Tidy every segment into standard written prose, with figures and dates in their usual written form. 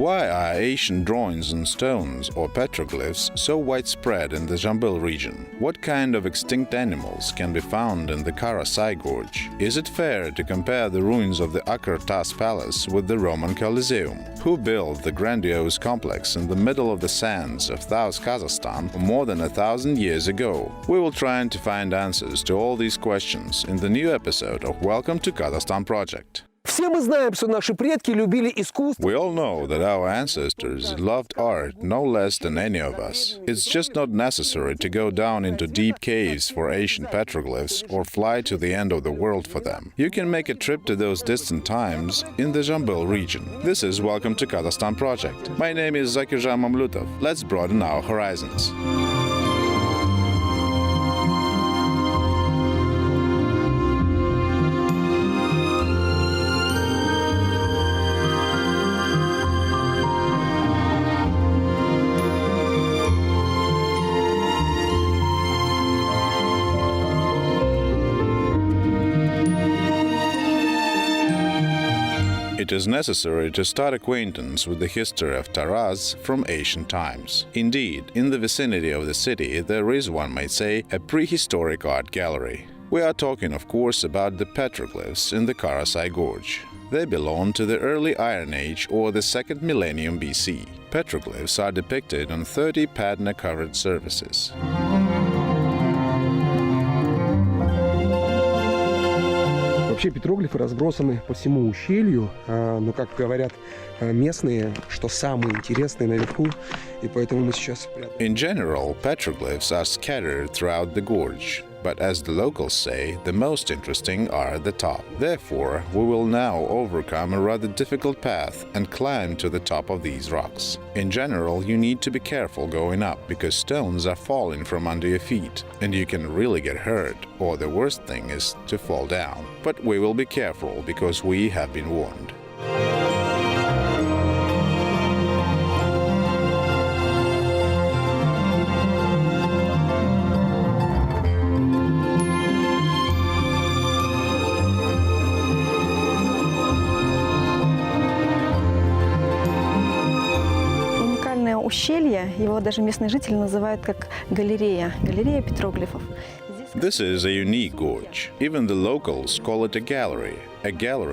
Why are ancient drawings on stones or petroglyphs so widespread in the Zhambyl region? What kind of extinct animals can be found in the Karasai gorge? Is it fair to compare the ruins of the Akyrtas Palace with the Roman Colosseum? Who built the grandiose complex in the middle of the sands of South Kazakhstan more than 1,000 years ago? We will try to find answers to all these questions in the new episode of Welcome to Kazakhstan Project. Все мы знаем, что наши предки любили искусство. We all know that our ancestors loved art no less than any of us. It's just not necessary to go down into deep caves for ancient petroglyphs or fly to the end of the world for them. You can make a trip to those distant times in the Zhambyl region. This is Welcome to Kazakhstan Project. My name is Zakirjan Mamlutov. Let's broaden our horizons. It is necessary to start acquaintance with the history of Taraz from ancient times. Indeed, in the vicinity of the city there is, one might say, a prehistoric art gallery. We are talking, of course, about the petroglyphs in the Karasai gorge. They belong to the early Iron Age or the 2nd millennium BC. Petroglyphs are depicted on 30 patina-covered surfaces. Вообще петроглифы разбросаны по всему ущелью, но, как говорят местные, что самые интересные наверху, и поэтому мы сейчас... In general, petroglyphs are scattered throughout the gorge, but as the locals say, the most interesting are at the top. Therefore, we will now overcome a rather difficult path and climb to the top of these rocks. In general, you need to be careful going up because stones are falling from under your feet and you can really get hurt, or the worst thing is to fall down. But we will be careful because we have been warned. Ущелье, его даже местные жители называют как галерея петроглифов. This is a unique gorge. Even the locals call it a gallery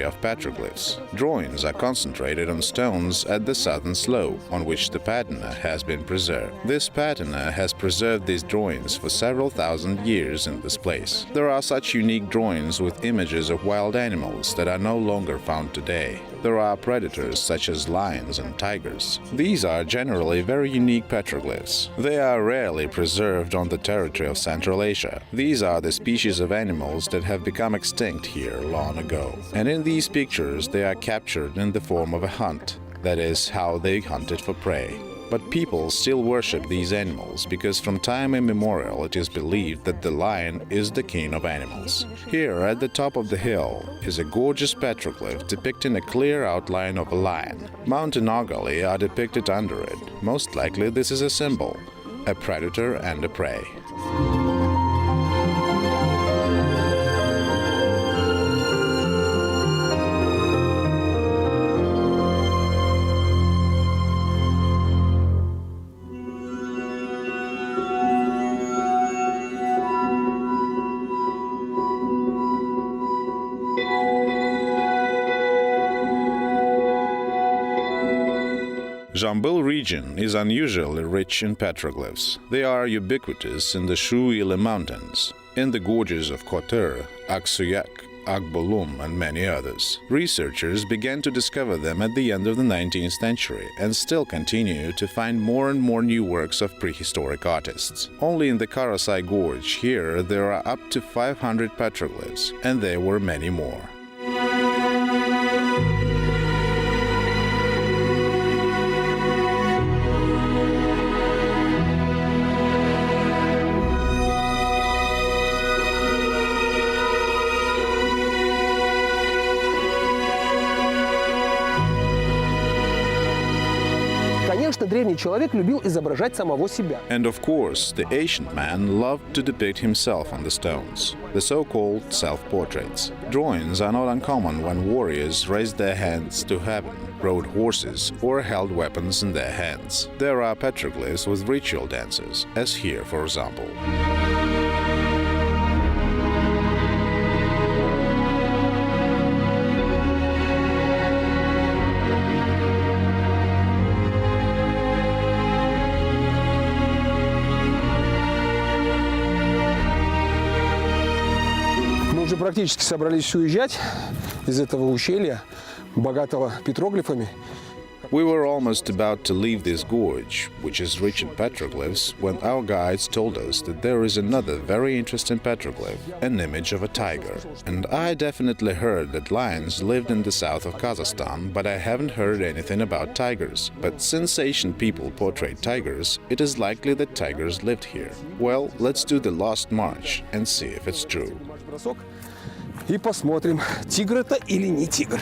of petroglyphs. Drawings are concentrated on stones at the southern slope, on which the patina has been preserved. This patina has preserved these drawings for several thousand years in this place. There are such unique drawings with images of wild animals that are no longer found today. There are predators such as lions and tigers. These are generally very unique petroglyphs. They are rarely preserved on the territory of Central Asia. These are the species of animals that have become extinct here long ago. And in these pictures they are captured in the form of a hunt. That is how they hunted for prey. But people still worship these animals because from time immemorial it is believed that the lion is the king of animals. Here at the top of the hill is a gorgeous petroglyph depicting a clear outline of a lion. Mountain ogoli are depicted under it. Most likely this is a symbol, a predator and a prey. Zhambyl region is unusually rich in petroglyphs. They are ubiquitous in the Shu-Ili mountains, in the gorges of Kotor, Aksuyak, Akbolum, and many others. Researchers began to discover them at the end of the 19th century and still continue to find more and more new works of prehistoric artists. Only in the Karasai gorge here there are up to 500 petroglyphs, and there were many more. конечно, древний человек любил изображать самого себя. And of course, the ancient man loved to depict himself on the stones, the so-called self-portraits. Drawings are not uncommon when warriors raised their hands to heaven, rode horses, or held weapons in their hands. There are petroglyphs with ritual dances, as here, for example. Мы уже практически собрались уезжать из этого ущелья, богатого петроглифами. We were almost about to leave this gorge, which is rich in petroglyphs, when our guides told us that there is another very interesting petroglyph, an image of a tiger. And I definitely heard that lions lived in the south of Kazakhstan, but I haven't heard anything about tigers. But since ancient people portrayed tigers, it is likely that tigers lived here. Well, let's do the lost march and see if it's true. И посмотрим, тигр это или не тигр.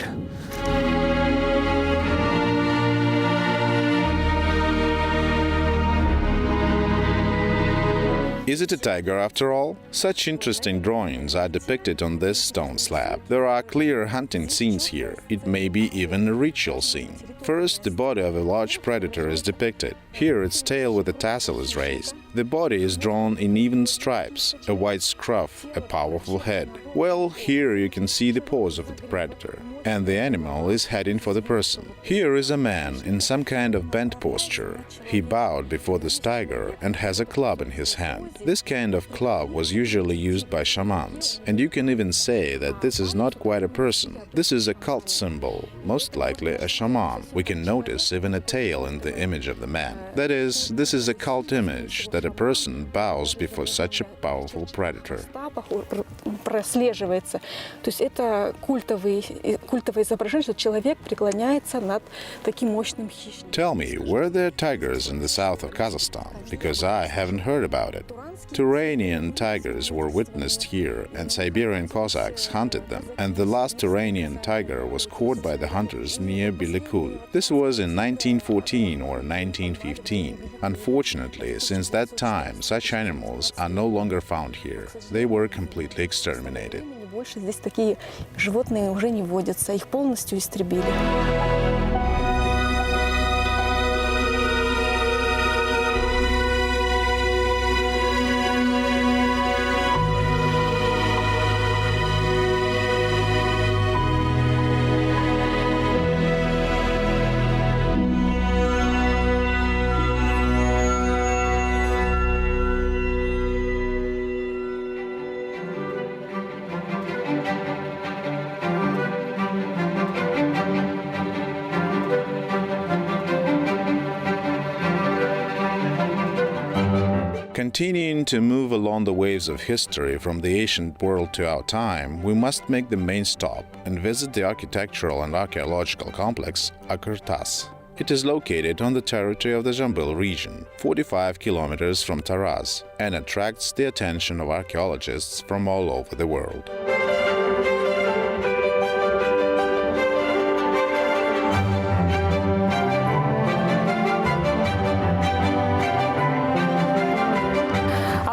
Is it a tiger after all? Such interesting drawings are depicted on this stone slab. There are clear hunting scenes here. It may be even a ritual scene. First, the body of a large predator is depicted. Here its tail with a tassel is raised. The body is drawn in even stripes, a white scruff, a powerful head. Well, here you can see the paws of the predator, and the animal is heading for the person. Here is a man in some kind of bent posture. He bowed before this tiger and has a club in his hand. This kind of club was usually used by shamans, and you can even say that this is not quite a person. This is a cult symbol, most likely a shaman. We can notice even a tail in the image of the man. That is, this is a cult image that a person bows before such a powerful predator. Прослеживается. То есть это культовое изображение, что человек преклоняется над таким мощным хищником. Tell me, were there tigers in the south of Kazakhstan? Because I haven't heard about it. Turanian tigers were witnessed here, and Siberian Cossacks hunted them, and the last Turanian tiger was caught by the hunters near Bilekul. This was in 1914 or 1915. Unfortunately, since that time, such animals are no longer found here. They were completely exterminated. Больше здесь такие животные уже не водятся, их полностью истребили. Continuing to move along the waves of history from the ancient world to our time, we must make the main stop and visit the architectural and archaeological complex Akyrtas. It is located on the territory of the Zhambyl region, 45 kilometers from Taraz, and attracts the attention of archaeologists from all over the world.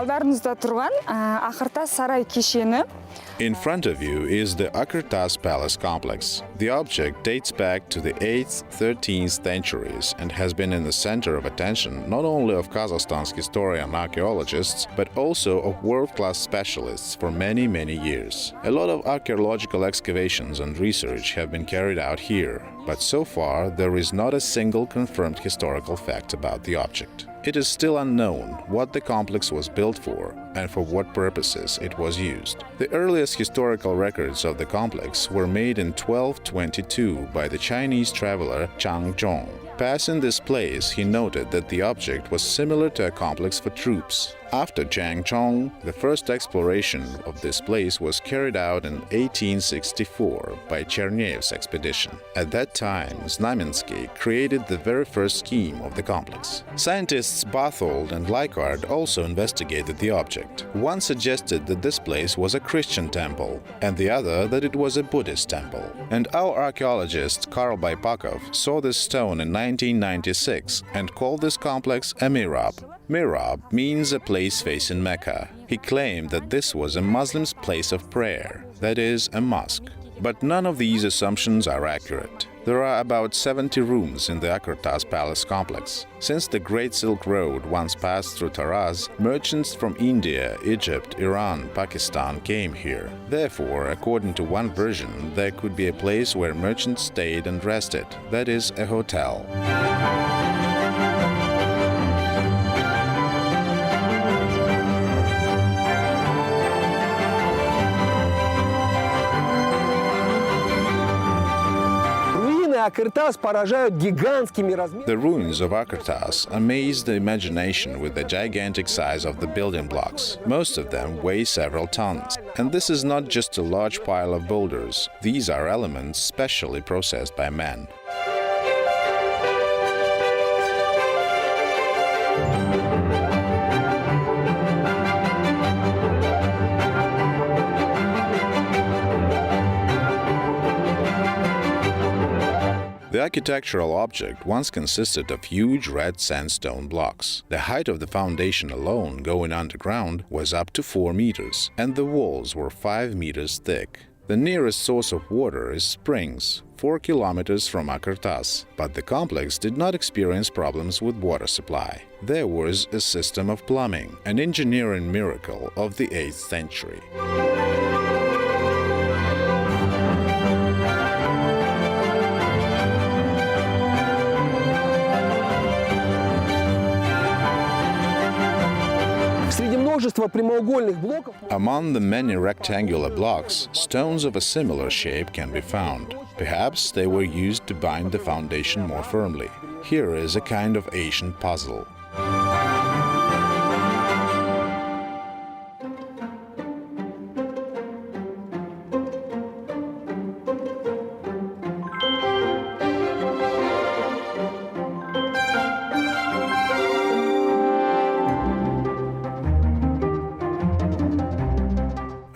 Алдарыңызда тұрған Akyrtas сарай кешені. In front of you is the Akyrtas Palace complex. The object dates back to the 8th, 13th centuries and has been in the center of attention not only of Kazakhstan's historian and archaeologists, but also of world-class specialists for many, many years. A lot of archaeological excavations and research have been carried out here, but so far there is not a single confirmed historical fact about the object. It is still unknown what the complex was built for and for what purposes it was used. The earliest historical records of the complex were made in 1222 by the Chinese traveler Chang Zhong. Passing this place, he noted that the object was similar to a complex for troops. After Changchong, the first exploration of this place was carried out in 1864 by Cherneyev's expedition. At that time, Znamensky created the very first scheme of the complex. Scientists Barthold and Leichhardt also investigated the object. One suggested that this place was a Christian temple, and the other that it was a Buddhist temple. And our archaeologist Karl Baipakov saw this stone in 1996 and called this complex a mihrab. Mihrab means a place facing Mecca. He claimed that this was a Muslim's place of prayer, that is, a mosque. But none of these assumptions are accurate. There are about 70 rooms in the Akyrtas Palace complex. Since the Great Silk Road once passed through Taraz, merchants from India, Egypt, Iran, Pakistan came here. Therefore, according to one version, there could be a place where merchants stayed and rested, that is, a hotel. Akyrtas поражают гигантскими размерами. The ruins of Akyrtas amaze the imagination with the gigantic size of the building blocks. Most of them weigh several tons. And this is not just a large pile of boulders. These are elements specially processed by man. The architectural object once consisted of huge red sandstone blocks. The height of the foundation alone going underground was up to 4 meters, and the walls were 5 meters thick. The nearest source of water is springs, 4 kilometers from Akyrtas, but the complex did not experience problems with water supply. There was a system of plumbing, an engineering miracle of the 8th century. Among the many rectangular blocks, stones of a similar shape can be found. Perhaps they were used to bind the foundation more firmly. Here is a kind of ancient puzzle.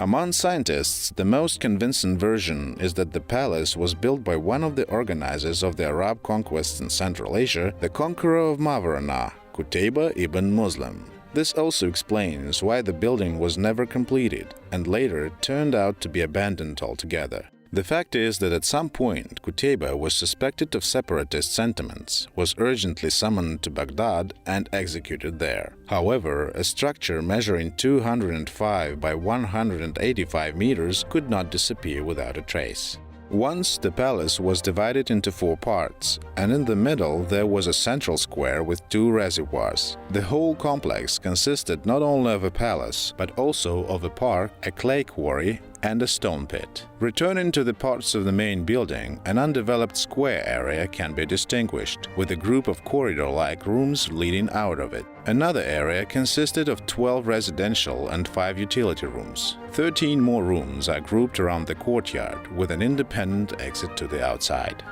Among scientists, the most convincing version is that the palace was built by one of the organizers of the Arab conquests in Central Asia, the conqueror of Mavrana, Qutayba ibn Muslim. This also explains why the building was never completed and later turned out to be abandoned altogether. The fact is that at some point Qutayba was suspected of separatist sentiments, was urgently summoned to Baghdad and executed there. However, a structure measuring 205 by 185 meters could not disappear without a trace. Once the palace was divided into 4 parts, and in the middle there was a central square with 2 reservoirs. The whole complex consisted not only of a palace, but also of a park, a clay quarry, and a stone pit. Returning to the parts of the main building, an undeveloped square area can be distinguished, with a group of corridor-like rooms leading out of it. Another area consisted of 12 residential and 5 utility rooms. 13 more rooms are grouped around the courtyard, with an independent exit to the outside.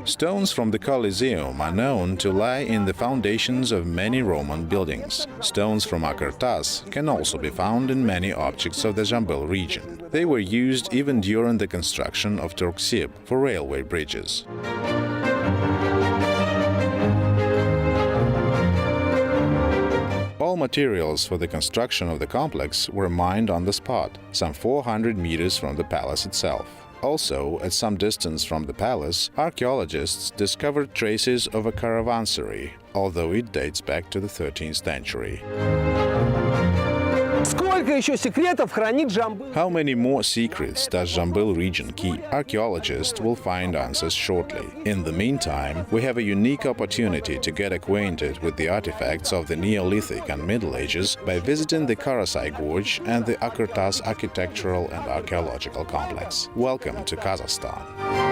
Stones from the Colosseum are known to lie in the foundations of many Roman buildings. Stones from Akyrtas can also be found in many objects of the Zhambyl region. They were used even during the construction of Turksib for railway bridges. All materials for the construction of the complex were mined on the spot, some 400 meters from the palace itself. Also, at some distance from the palace, archaeologists discovered traces of a caravanserai, although it dates back to the 13th century. Сколько Сколько еще секретов хранит Zhambyl? How many more secrets does Zhambyl region keep? Archaeologists will find answers shortly. In the meantime, we have a unique opportunity to get acquainted with the artifacts of the Neolithic and Middle Ages by visiting the Karasai gorge and the Akyrtas architectural and archaeological complex. Welcome to Kazakhstan.